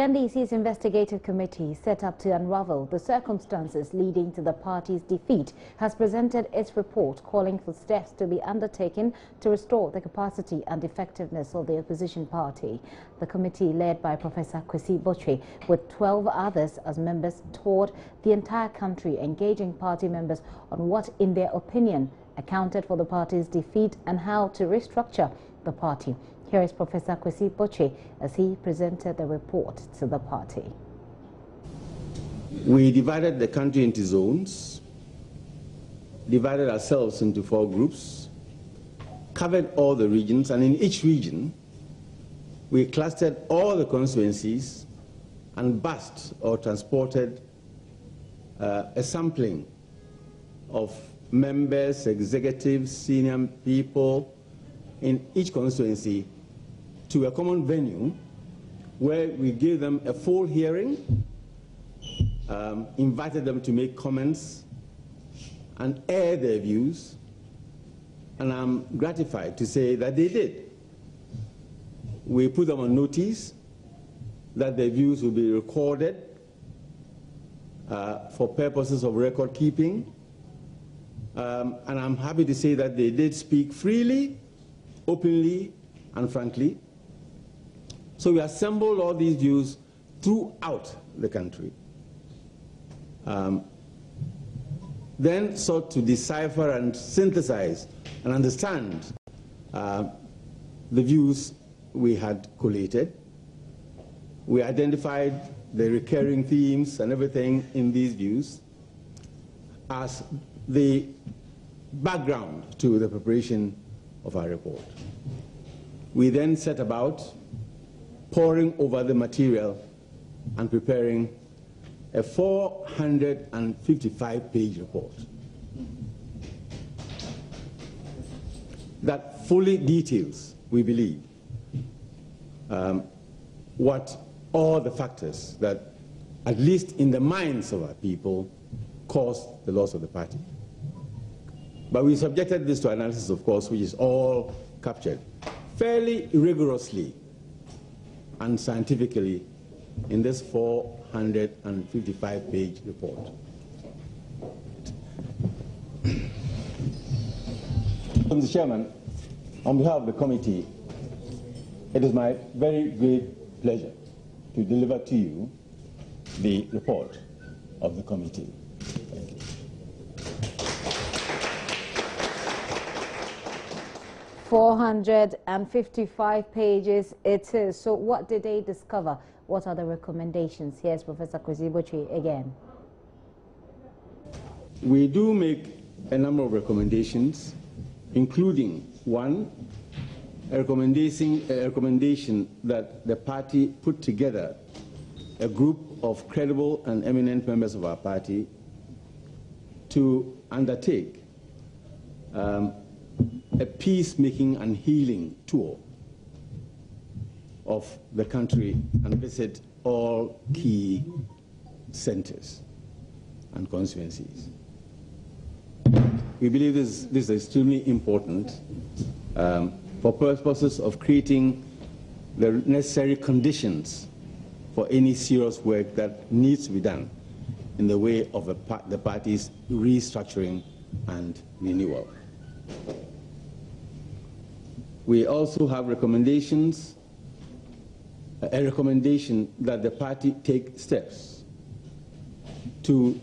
NDC's investigative committee, set up to unravel the circumstances leading to the party's defeat, has presented its report calling for steps to be undertaken to restore the capacity and effectiveness of the opposition party. The committee, led by Professor Kwesi Botwe, with 12 others as members, toured the entire country, engaging party members on what, in their opinion, accounted for the party's defeat and how to restructure the party. Here is Professor Kwesi Botwe as he presented the report to the party. We divided the country into zones, divided ourselves into 4 groups, covered all the regions, and in each region we clustered all the constituencies and bussed or transported a sampling of members, executives, senior people in each constituency to a common venue where we gave them a full hearing, invited them to make comments and air their views, and I'm gratified to say that they did. We put them on notice that their views will be recorded for purposes of record keeping, and I'm happy to say that they did speak freely, openly, and frankly. So we assembled all these views throughout the country. Then sought to decipher and synthesize and understand the views we had collated. We identified the recurring themes and everything in these views as the background to the preparation of our report. We then set about poring over the material and preparing a 455-page report that fully details, we believe, what all the factors that, at least in the minds of our people, caused the loss of the party. But we subjected this to analysis, of course, which is all captured fairly rigorously and scientifically in this 455-page report. Mr. Chairman, on behalf of the committee, it is my very great pleasure to deliver to you the report of the committee. Thank you. 455 pages it is. So what did they discover? What are the recommendations? Here's Professor Kwesi Botwe again. We do make a number of recommendations, including one, a recommendation that the party put together a group of credible and eminent members of our party to undertake a peacemaking and healing tour of the country and visit all key centers and constituencies. We believe this is extremely important for purposes of creating the necessary conditions for any serious work that needs to be done in the way of the party's restructuring and renewal. We also have recommendations, a recommendation that the party take steps to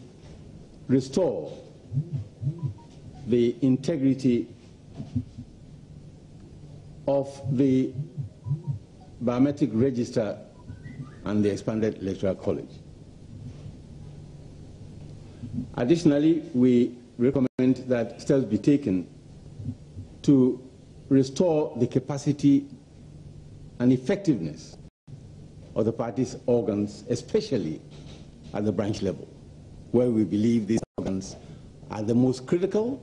restore the integrity of the biometric register and the expanded electoral college. Additionally, we recommend that steps be taken to restore the capacity and effectiveness of the party's organs, especially at the branch level, where we believe these organs are the most critical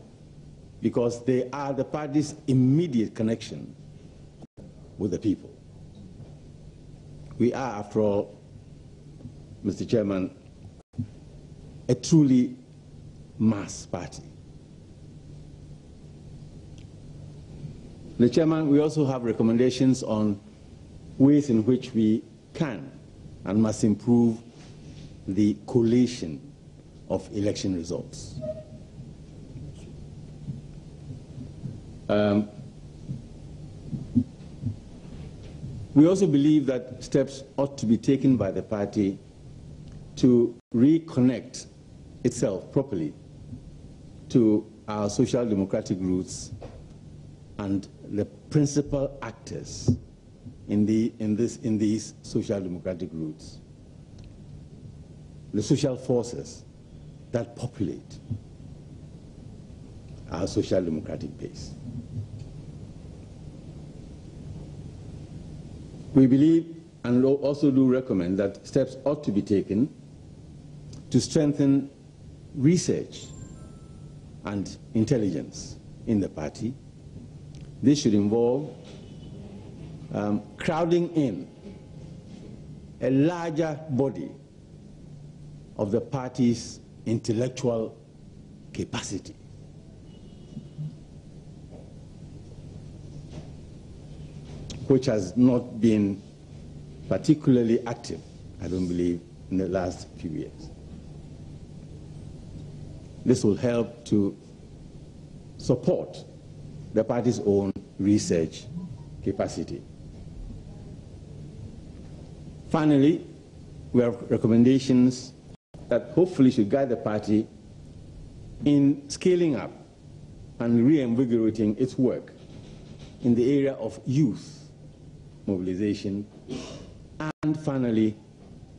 because they are the party's immediate connection with the people. We are, after all, Mr. Chairman, a truly mass party. Mr. Chairman, we also have recommendations on ways in which we can and must improve the collation of election results. We also believe that steps ought to be taken by the party to reconnect itself properly to our social democratic roots and the principal actors in these social democratic roots, the social forces that populate our social democratic base. We believe and also do recommend that steps ought to be taken to strengthen research and intelligence in the party. This should involve crowding in a larger body of the party's intellectual capacity. Which has not been particularly active, I don't believe, in the last few years. This will help to support the party's own research capacity. Finally, we have recommendations that hopefully should guide the party in scaling up and reinvigorating its work in the area of youth mobilization, and finally,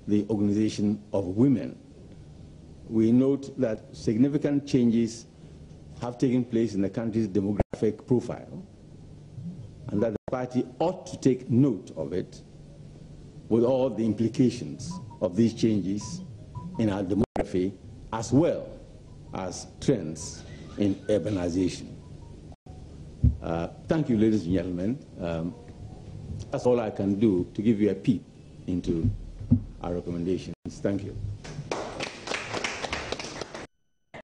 the organization of women. We note that significant changes have taken place in the country's demographic profile, and that the party ought to take note of it with all the implications of these changes in our demography, as well as trends in urbanization. Thank you, ladies and gentlemen. That's all I can do to give you a peep into our recommendations. Thank you.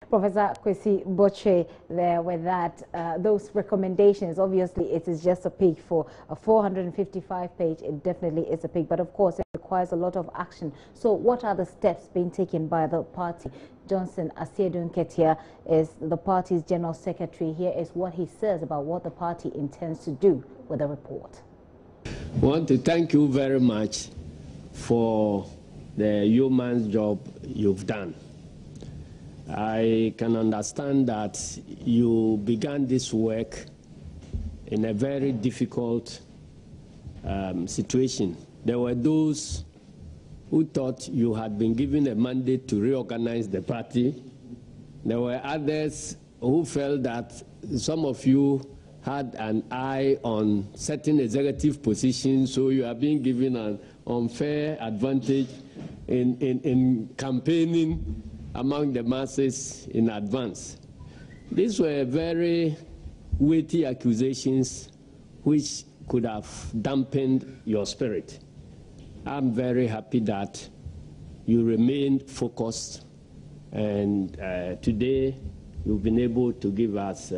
Professor Kwesi Boche there with that. Those recommendations, obviously it is just a peek. For a 455-page, it definitely is a peek, but of course it requires a lot of action. So what are the steps being taken by the party? Johnson Asiedu Nketia is the party's general secretary. Here is what he says about what the party intends to do with the report. I want to thank you very much for the yeoman's job you've done. I can understand that you began this work in a very difficult situation. There were those who thought you had been given a mandate to reorganize the party. There were others who felt that some of you had an eye on certain executive positions, so you are being given an unfair advantage in campaigning among the masses in advance. These were very weighty accusations which could have dampened your spirit. I'm very happy that you remained focused, and today you've been able to give us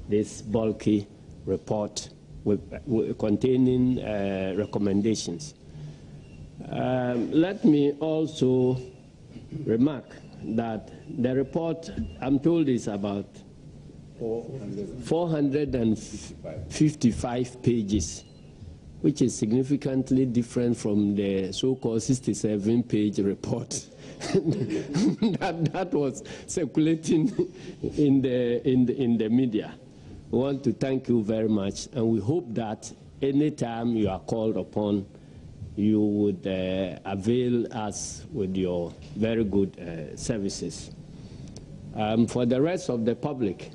this bulky report containing recommendations. Let me also remark that the report, I'm told, is about 455 pages, which is significantly different from the so-called 67-page report that was circulating in the media. We want to thank you very much, and we hope that anytime you are called upon, you would avail us with your very good services. For the rest of the public,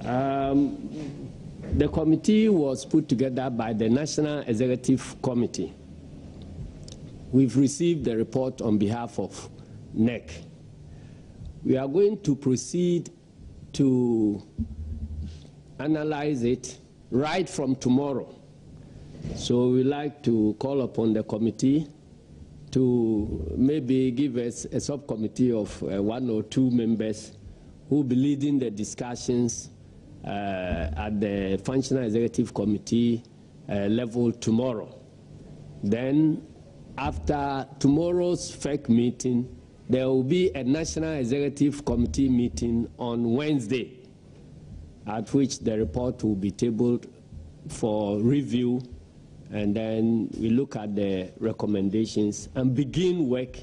the committee was put together by the National Executive Committee. We've received the report on behalf of NEC. We are going to proceed to analyze it right from tomorrow. So we'd like to call upon the committee to maybe give us a subcommittee of 1 or 2 members who will be leading the discussions at the Functional Executive Committee level tomorrow. Then after tomorrow's FEC meeting, there will be a National Executive Committee meeting on Wednesday, at which the report will be tabled for review, and then we look at the recommendations and begin work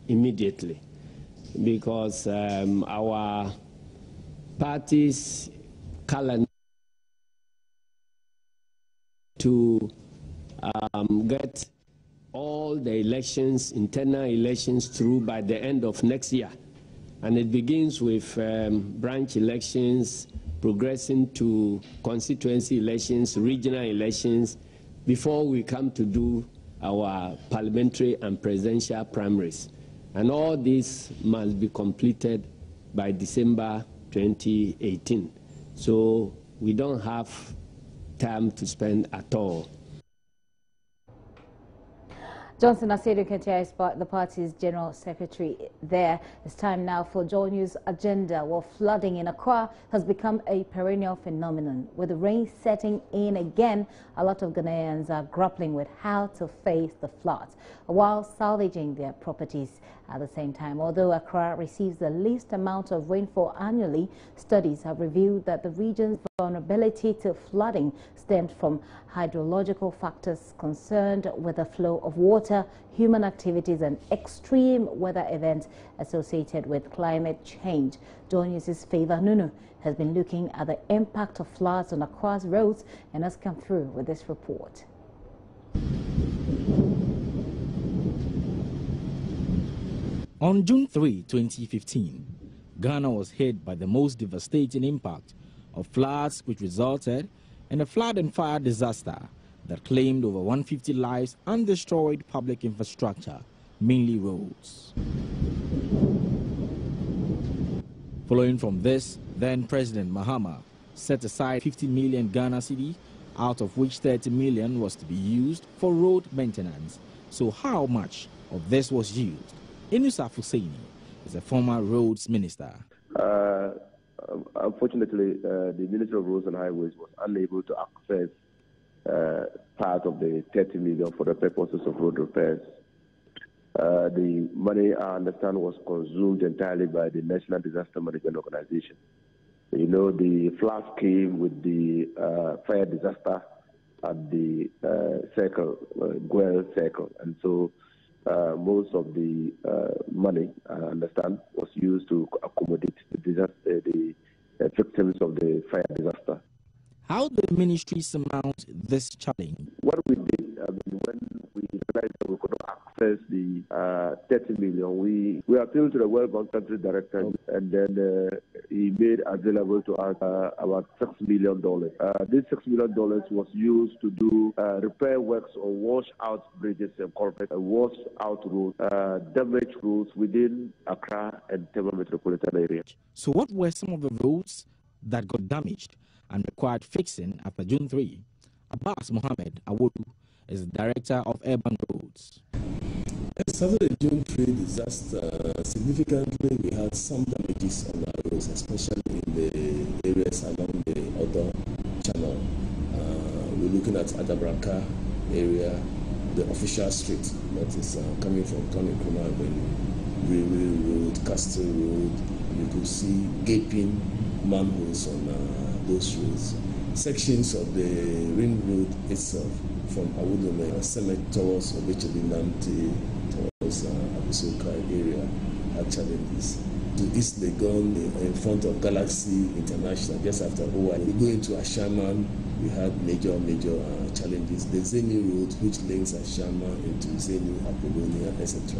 immediately, because our party's calendar to get all the elections, internal elections, through by the end of next year. And it begins with branch elections, progressing to constituency elections, regional elections, before we come to do our parliamentary and presidential primaries. And all this must be completed by December 2018. So we don't have time to spend at all. Johnson Asedu Ketia is the party's general secretary there. It's time now for JoyNews agenda. Well, flooding in Accra has become a perennial phenomenon. With the rain setting in again, a lot of Ghanaians are grappling with how to face the floods while salvaging their properties at the same time. Although Accra receives the least amount of rainfall annually, studies have revealed that the region's vulnerability to flooding stemmed from hydrological factors concerned with the flow of water, human activities and extreme weather events associated with climate change. JoyNews' Favor Nunu has been looking at the impact of floods on Accra's roads and has come through with this report. On June 3, 2015, Ghana was hit by the most devastating impact of floods, which resulted in a flood and fire disaster that claimed over 150 lives and destroyed public infrastructure, mainly roads. Following from this, then President Mahama set aside 50 million Ghana cedi, out of which 30 million was to be used for road maintenance. So how much of this was used? Inusa Hussaini is a former roads minister. Unfortunately, the Ministry of Roads and Highways was unable to access part of the 30 million for the purposes of road repairs. The money, I understand, was consumed entirely by the National Disaster Management Organization. You know, the floods came with the fire disaster at the circle, Guel circle, and so most of the money, I understand, was used to accommodate the victims of the fire disaster. How did the ministry surmount this challenge? What we did, when we realized that we could not access the 30 million, we appealed to the World Bank Country Director, and then he made available to us about $6 million. This $6 million was used to do repair works on wash-out bridges and culverts, wash-out roads, damaged roads within Accra and Tema metropolitan area. So what were some of the roads that got damaged and required fixing after June 3? Abbas Mohammed Awodu is the Director of Urban Roads. After the June 3 disaster, significantly we had some damages on our roads, especially in the areas along the Odo Channel. We're looking at Adabraka area, the official street that is coming from Tony Kuma, Railway Road, Castle Road. You could see gaping manholes on those roads. Sections of the ring road itself, from Awudome, Summit towards Obechebinamti, towards Abisoka area, had challenges. To East Legon, in front of Galaxy International, just after OI, we go into Ashaman, we had major challenges. The Zeni Road, which links Ashama into Zeni, Apollonia, etc.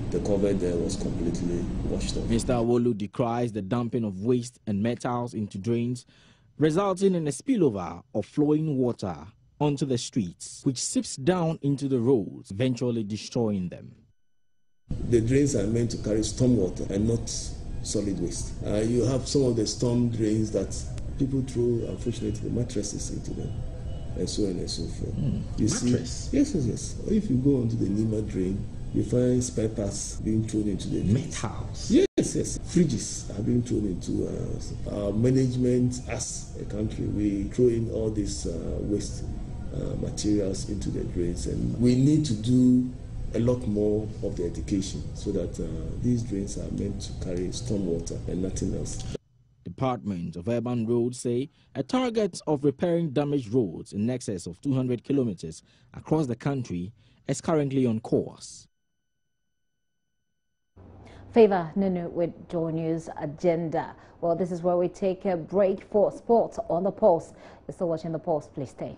The cover there was completely washed off. Mr. Awolu decries the dumping of waste and metals into drains, resulting in a spillover of flowing water onto the streets, which seeps down into the roads, eventually destroying them. The drains are meant to carry stormwater and not solid waste. You have some of the storm drains that people throw, unfortunately, mattresses into them, and so on and so forth. Mattress? Yes. If you go onto the Nima drain, you find spare parts being thrown into the metals. Yes. Fridges are being thrown into our management. As a country, we throw in all these waste materials into the drains, and we need to do a lot more of the education so that these drains are meant to carry stormwater and nothing else. Department of Urban Roads say a target of repairing damaged roads in excess of 200 kilometers across the country is currently on course. Favor Nunu with JoyNews Agenda. Well, this is where we take a break for sports on the Pulse. You're still watching the Pulse. Please stay.